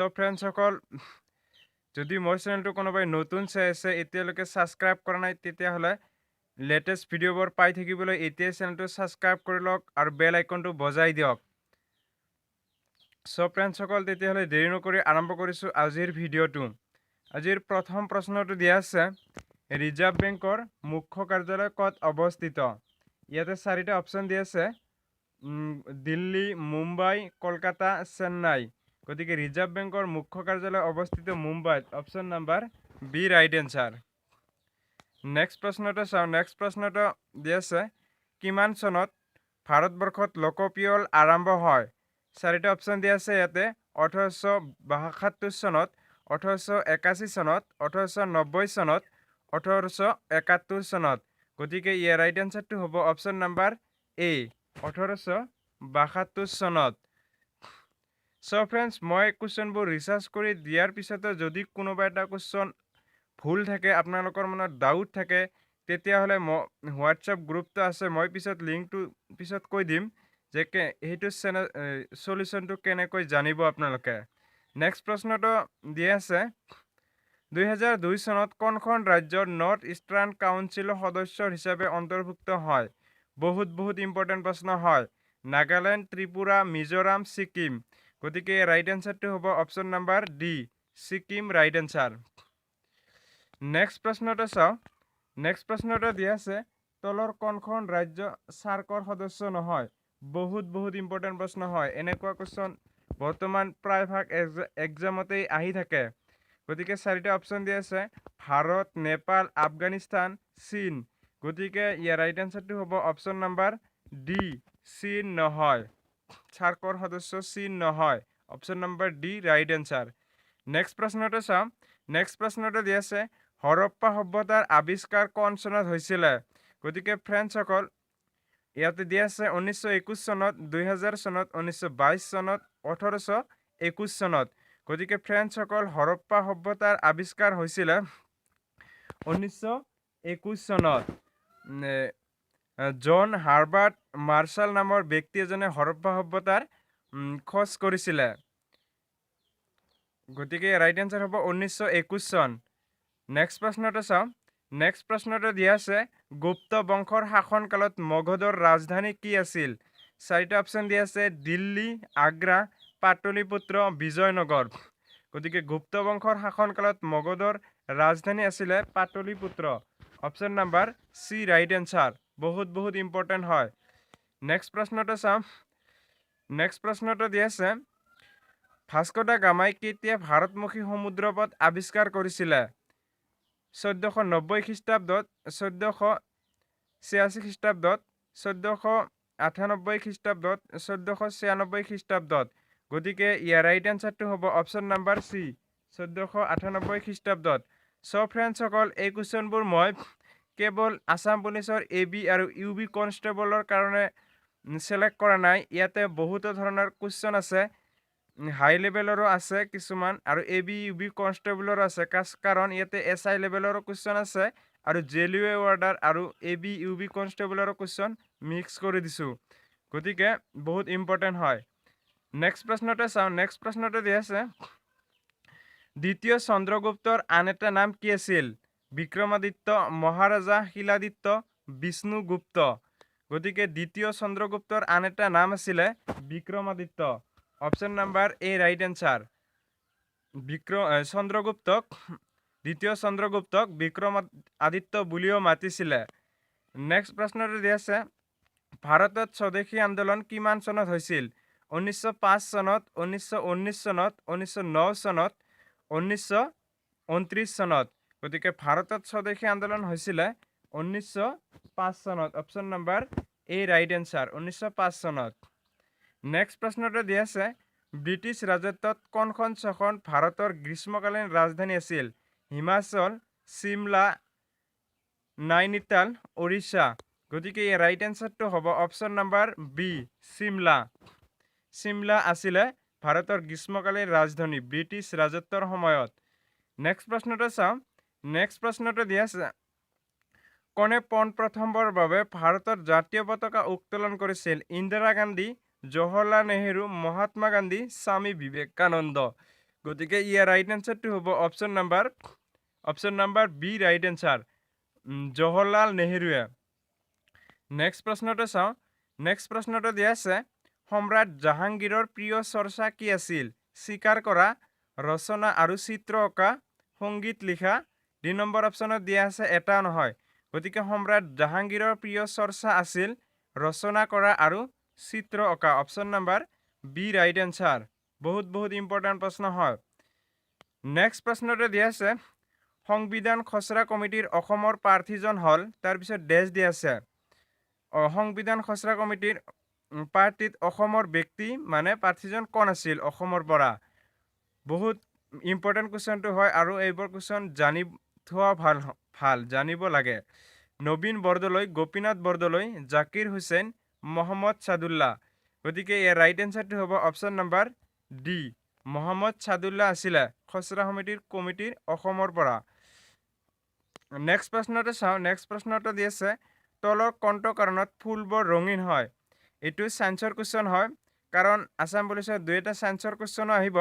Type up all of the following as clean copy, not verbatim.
তো ফ্ৰেণ্ডসকল যদি মোৰ চেনেলটো কোনোবাই নতুন চাই আছে এতিয়ালৈকে ছাবস্ক্ৰাইব কৰা নাই তেতিয়াহ'লে লেটেষ্ট ভিডিঅ'বোৰ পাই থাকিবলৈ এতিয়াই চেনেলটো ছাবস্ক্ৰাইব কৰি লওক আৰু বেল আইকনটো বজাই দিয়ক। সো ফ্ৰেণ্ডসকল তেতিয়াহ'লে দেৰি নকৰি আৰম্ভ কৰিছোঁ আজিৰ ভিডিঅ'টো। আজিৰ প্ৰথম প্ৰশ্নটো দিয়া আছে ৰিজাৰ্ভ বেংকৰ মুখ্য কাৰ্যালয় ক'ত অৱস্থিত? ইয়াতে চাৰিটা অপশ্যন দিয়া আছে দিল্লী, মুম্বাই, কলকাতা, চেন্নাই। গতিকে ৰিজাৰ্ভ বেংকৰ মুখ্য কাৰ্যালয় অৱস্থিত মুম্বাইত। Option number B right answer. Next প্ৰশ্নটো চাওঁ। নেক্সট প্ৰশ্নটো দি আছে কিমান চনত ভাৰতবৰ্ষত লোকপিয়ল আৰম্ভ হয়? চাৰিটা অপশ্যন দিয়া আছে ইয়াতে 1872 চনত, 1881 চনত, 1890 চনত, 1871 চনত। গতিকে ইয়াৰ ৰাইট এনচাৰটো হ'ব অপশ্যন নাম্বাৰ এ 1872 চনত। সো ফ্ৰেণ্ডছ মই কুৱেশ্যনবোৰ ৰিচাৰ্চ কৰি দিয়াৰ পিছতো যদি কোনোবা এটা কুৱেশ্যন ভুল থাকে আপোনালোকৰ মনত ডাউট থাকে তেতিয়াহ'লে হোৱাটছআপ গ্ৰুপটো আছে মই পিছত লিংকটো পিছত কৈ দিম যে সেইটো সলিউশ্যনটো কেনেকৈ জানিব আপোনালোকে। নেক্সট প্ৰশ্নটো দিয়া আছে 2002 চনত কোনখন ৰাজ্যৰ নৰ্থ ইষ্টাৰ্ণ কাউন্সিলৰ সদস্য হিচাপে অন্তৰ্ভুক্ত হয়? বহুত ইম্পৰ্টেণ্ট প্ৰশ্ন হয়। নাগালেণ্ড, ত্ৰিপুৰা, মিজোৰাম, ছিকিম। গতিকে ৰাইট এনচাৰটো হ'ব option number D Sikkim right answer. Next প্ৰশ্নটো চাওঁ। নেক্সট প্ৰশ্নটো দিয়া আছে তলৰ কোনখন ৰাজ্য চাৰ্কৰ সদস্য নহয়? বহুত ইম্পৰ্টেণ্ট প্ৰশ্ন হয়। এনেকুৱা কুৱেশ্যন বৰ্তমান প্ৰায়ভাগ এক্সামতেই আহি থাকে। গতিকে চাৰিটা অপশ্যন দিয়া আছে ভাৰত, নেপাল, আফগানিস্তান, চীন। গতিকে ইয়াৰ ৰাইট এনচাৰটো হ'ব অপশ্যন নাম্বাৰ ডি চীন নহয়। চাৰ্কৰ সদস্য চীন নহয়। Option number D right answer. Next প্ৰশ্নটো চাওঁ। নেক্সট প্ৰশ্নটো দি আছে হৰপ্পা সভ্যতাৰ আৱিষ্কাৰ কোন চনত হৈছিলে? গতিকে ফ্ৰেণ্ডসকল ইয়াতে দিয়া আছে 1921 চনত, 2000 চনত, 1922 চনত, 1821 চনত। গতিকে ফ্ৰেণ্ডসকল হৰপ্পা সভ্যতাৰ আৱিষ্কাৰ হৈছিলে 1921 চনত। জন হাৰ্বাৰ্ট মাৰ্শ্বাল নামৰ ব্যক্তি এজনে হৰপ্পা সভ্যতাৰ খোজ কৰিছিলে। গতিকে ৰাইট এনচাৰ হ'ব 1921 চন। নেক্সট প্ৰশ্নটো চাওঁ। নেক্সট প্ৰশ্নটো দিয়া আছে গুপ্ত বংশৰ শাসনকালত মগধৰ ৰাজধানী কি আছিল? চাৰিটা অপশ্যন দিয়া আছে দিল্লী, আগ্ৰা, পাটলিপুত্ৰ, বিজয়নগৰ। গতিকে গুপ্ত বংশৰ শাসনকালত মগধৰ ৰাজধানী আছিলে Pataliputra. Option number C right answer. বহুত ইম্পৰ্টেণ্ট হয়। নেক্সট প্ৰশ্নটো চাওঁ। নেক্সট প্ৰশ্নটো দিয়া আছে ভাস্কো দা গামাই কেতিয়া ভাৰতমুখী সমুদ্ৰপথ আৱিষ্কাৰ কৰিছিলে? 1490 খ্ৰীষ্টাব্দত, 1486 খ্ৰীষ্টাব্দত, 1498 খ্ৰীষ্টাব্দত, 1496 খ্ৰীষ্টাব্দত। গতিকে ইয়াৰ ৰাইট এনচাৰটো হ'ব অপশ্যন নাম্বাৰ চি 1498 খ্ৰীষ্টাব্দত। সো ফ্ৰেণ্ডসকল এই কুৱেশ্যনবোৰ মই কেৱল আছাম পুলিচৰ AB আৰু UB কনষ্টেবলৰ কাৰণে চিলেক্ট কৰা নাই। ইয়াতে বহুতো ধৰণৰ কুৱেশ্যন আছে, হাই লেভেলৰো আছে কিছুমান আৰু AB UB কনষ্টেবলৰো আছে কাৰণ ইয়াতে SI লেভেলৰো কুৱেশ্যন আছে আৰু জেলিৱে ৱাৰ্ডাৰ আৰু AB UB কনষ্টেবলৰো কুৱেশ্যন মিক্স কৰি দিছোঁ। গতিকে বহুত ইম্পৰ্টেণ্ট হয়। নেক্সট প্ৰশ্নটো চাওঁ। নেক্সট প্ৰশ্নটো দিয়া আছে দ্বিতীয় চন্দ্ৰগুপ্তৰ আন এটা নাম কি আছিল? বিক্ৰমাদিত্য, মহাৰাজা, শিলাদিত্য, বিষ্ণুগুপ্ত। গতিকে দ্বিতীয় চন্দ্ৰগুপ্তৰ আন এটা নাম আছিলে বিক্ৰমাদিত্য। অপশ্যন নাম্বাৰ এ ৰাইট এনচাৰ। দ্বিতীয় চন্দ্ৰগুপ্তক বিক্ৰমাদিত্য বুলিও মাতিছিলে। নেক্সট প্ৰশ্নটো দি আছে ভাৰতত স্বদেশী আন্দোলন কিমান চনত হৈছিল? 1905 চনত, 1919 চনত, 1909 চনত, 1929 চনত। গতিকে ভাৰতত স্বদেশী আন্দোলন হৈছিলে 1905 চনত। অপশ্যন নাম্বাৰ এ ৰাইট এনচাৰ 1905 চনত। নেক্সট প্ৰশ্নটো দি আছে ব্ৰিটিছ ৰাজত্বত কোনখন চহৰ ভাৰতৰ গ্ৰীষ্মকালীন ৰাজধানী আছিল? হিমাচল, চিমলা, নাইনিতাল, উৰিষ্যা। গতিকে এই ৰাইট এনচাৰটো হ'ব option number B Shimla. Shimla আছিলে ভাৰতৰ গ্ৰীষ্মকালীন ৰাজধানী ব্ৰিটিছ ৰাজত্বৰ সময়ত। নেক্সট প্ৰশ্নটো চাওঁ। নেক্সট প্ৰশ্নটো দি আছে কোনে পোনপ্ৰথমবাৰৰ বাবে ভাৰতৰ জাতীয় পতাকা উত্তোলন কৰিছিল? ইন্দিৰা গান্ধী, জৱাহৰলাল নেহেৰু, মহাত্মা গান্ধী, স্বামী বিবেকানন্দ। গতিকে ইয়াৰ ৰাইট এনচাৰটো হ'ব option number B right answer Jawaharlal নেহৰুৱে। নেক্সট প্ৰশ্নটো চাওঁ। নেক্সট প্ৰশ্নটো দিয়া আছে সম্ৰাট জাহাংগীৰৰ প্ৰিয় চৰ্চা কি আছিল? চিকাৰ কৰা, ৰচনা আৰু চিত্ৰ অঁকা, সংগীত লিখা। 2 নম্বৰ অপশ্যনত দিয়া আছে এটা নহয়। গতিকে সম্ৰাট জাহাংগীৰৰ প্ৰিয় চৰ্চা আছিল ৰচনা কৰা আৰু চিত্ৰ অঁকা। Option number B right answer. বহুত ইম্পৰ্টেণ্ট প্ৰশ্ন হয়। নেক্সট প্ৰশ্নটো দিয়া আছে সংবিধান খচৰা কমিটিৰ অসমৰ প্ৰাৰ্থীজন হ'ল, তাৰপিছত ডেছ দিয়া আছে। সংবিধান খচৰা কমিটিৰ পাৰ্টিত অসমৰ ব্যক্তি মানে প্ৰাৰ্থীজন কোন আছিল অসমৰ পৰা? বহুত ইম্পৰ্টেণ্ট কুৱেশ্যনটো হয় আৰু এইবোৰ কুৱেশ্যন জানি থোৱা ভাল জানিব লাগে। নবীন বৰদলৈ, গোপীনাথ বৰদলৈ, জাকিৰ হুছেইন, মহম্মদ ছাদুল্লাহ। গতিকে ইয়াৰ ৰাইট এনচাৰটো হ'ব অপশ্যন নাম্বাৰ ডি মহম্মদ ছাদুল্লাহ আছিলে খচৰা কমিটিৰ অসমৰ পৰা। নেক্সট প্ৰশ্নটো চাওঁ। নেক্সট প্ৰশ্নটো দি আছে তলৰ কোনটো কাৰণত ফুলবোৰ ৰঙীন হয়? এইটো চায়েন্সৰ কুৱেশ্যন হয় কাৰণ আছাম পুলিচৰ 2টা চায়েন্সৰ কুৱেশ্যনো আহিব।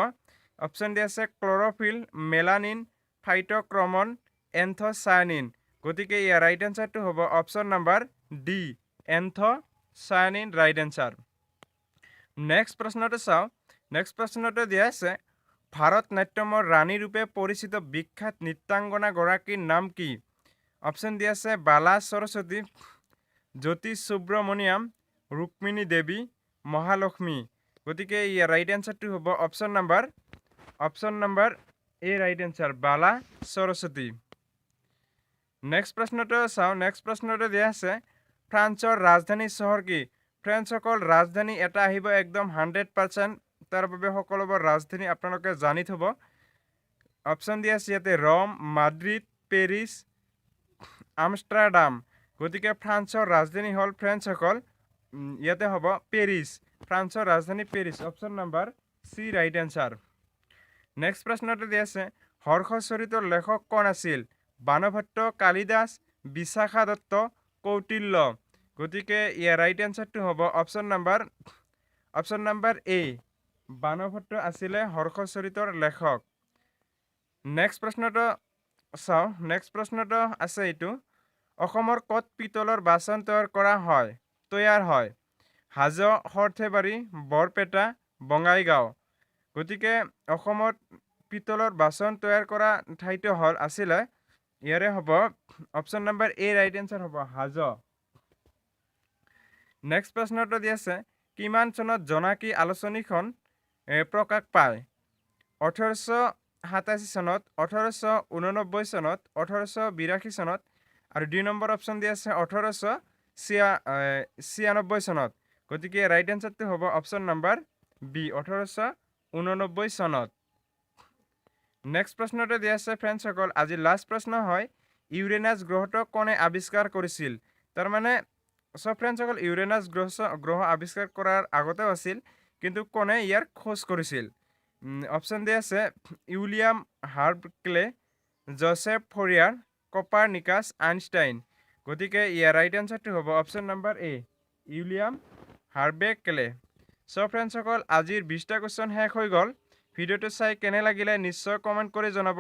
অপশ্যন দি আছে ক্লৰ'ফিল, মেলানিন, ফাইট'ক্ৰমন, এন্থ'চায়ানিন। গতিকে ইয়াৰ ৰাইট এনচাৰটো হ'ব option number D anthocyanin right answer. Next প্ৰশ্নটো চাওঁ। নেক্সট প্ৰশ্নটো দিয়া আছে ভাৰত নাট্যমৰ ৰাণী ৰূপে পৰিচিত বিখ্যাত নৃত্যাংগনাগৰাকীৰ নাম কি? অপশ্যন দি আছে বালা সৰস্বতী, জ্যোতি সুব্ৰমণিয়াম, ৰুক্মিণী দেৱী, মহালক্ষ্মী। গতিকে ইয়াৰ ৰাইট এনচাৰটো হ'ব অপশ্যন নাম্বাৰ এ ৰাইট এনচাৰ বালা সৰস্বতী। নেক্সট প্ৰশ্নটো চাওঁ। নেক্সট প্ৰশ্নটো দিয়া আছে ফ্ৰান্সৰ ৰাজধানী চহৰ কি? ফ্ৰেন্সসকল ৰাজধানী এটা আহিব একদম 100%। তাৰ বাবে সকলোবোৰ ৰাজধানী আপোনালোকে জানি থ'ব। অপশ্যন দি আছে ইয়াতে ৰোম, মাদ্ৰিদ, পেৰিছ, আমষ্টাৰডাম। গতিকে ফ্ৰান্সৰ ৰাজধানী হ'ল ফ্ৰেন্সসকল ইয়াতে হ'ব পেৰিছ। ফ্ৰান্সৰ ৰাজধানী Paris. Option number C right answer. Next প্ৰশ্নটো দি আছে হৰ্ষচৰিতৰ লেখক কোন আছিল? বাণভট্ট, কালিদাস, বিশাখা দত্ত, কৌটিল্য। গতিকে ইয়াৰ ৰাইট এনচাৰটো হ'ব অপশ্যন নাম্বাৰ এ বাণভট্ট আছিলে হৰ্ষচৰিতৰ লেখক। নেক্সট প্ৰশ্নটো চাওঁ। নেক্সট প্ৰশ্নটো আছে এইটো অসমৰ ক'ত পিতলৰ বাচন তৈয়াৰ হয়? হাজো, সৰ্থেবাৰী, বৰপেটা, বঙাইগাঁও। গতিকে অসমত পিতলৰ বাচন তৈয়াৰ কৰা ঠাইটো আছিলে ইয়াৰে হ'ব অপশ্যন নাম্বাৰ এ ৰাইট এনচাৰ হ'ব হাজো। নেক্সট প্ৰশ্নটো দি আছে কিমান চনত জোনাকী আলোচনীখন প্ৰকাশ পায়? 1887 চনত, 1889 চনত, 1882 চনত আৰু 2 নম্বৰ অপশ্যন দি আছে 1896 চনত। গতিকে ৰাইট এনচাৰটো হ'ব অপশ্যন নাম্বাৰ বি 1889 চনত। নেক্সট প্ৰশ্নটো দি আছে ফ্ৰেণ্ডসকল আজি লাষ্ট প্ৰশ্ন হয় ইউৰেনাছ গ্ৰহটো কোনে আৱিষ্কাৰ কৰিছিল? তাৰমানে সব ফ্ৰেণ্ডসকল ইউৰেনাছ গ্ৰহ আৱিষ্কাৰ কৰাৰ আগতেও আছিল কিন্তু কোনে ইয়াৰ খোজ কৰিছিল? অপশ্যন দি আছে উইলিয়াম হাৰ্বক্লে, জোচেফ ফৰিয়াৰ, কোপাৰনিকাছ, আইনষ্টাইন। গতিকে ইয়াৰ ৰাইট এনচাৰটো হ'ব অপশ্যন নাম্বাৰ এ উইলিয়াম হাৰ্বক্লে। সব ফ্ৰেণ্ডসকল আজিৰ 20টা কুৱেশ্যন শেষ হৈ গ'ল। ভিডিঅ'টো চাই কেনে লাগিলে নিশ্চয় কমেণ্ট কৰি জনাব।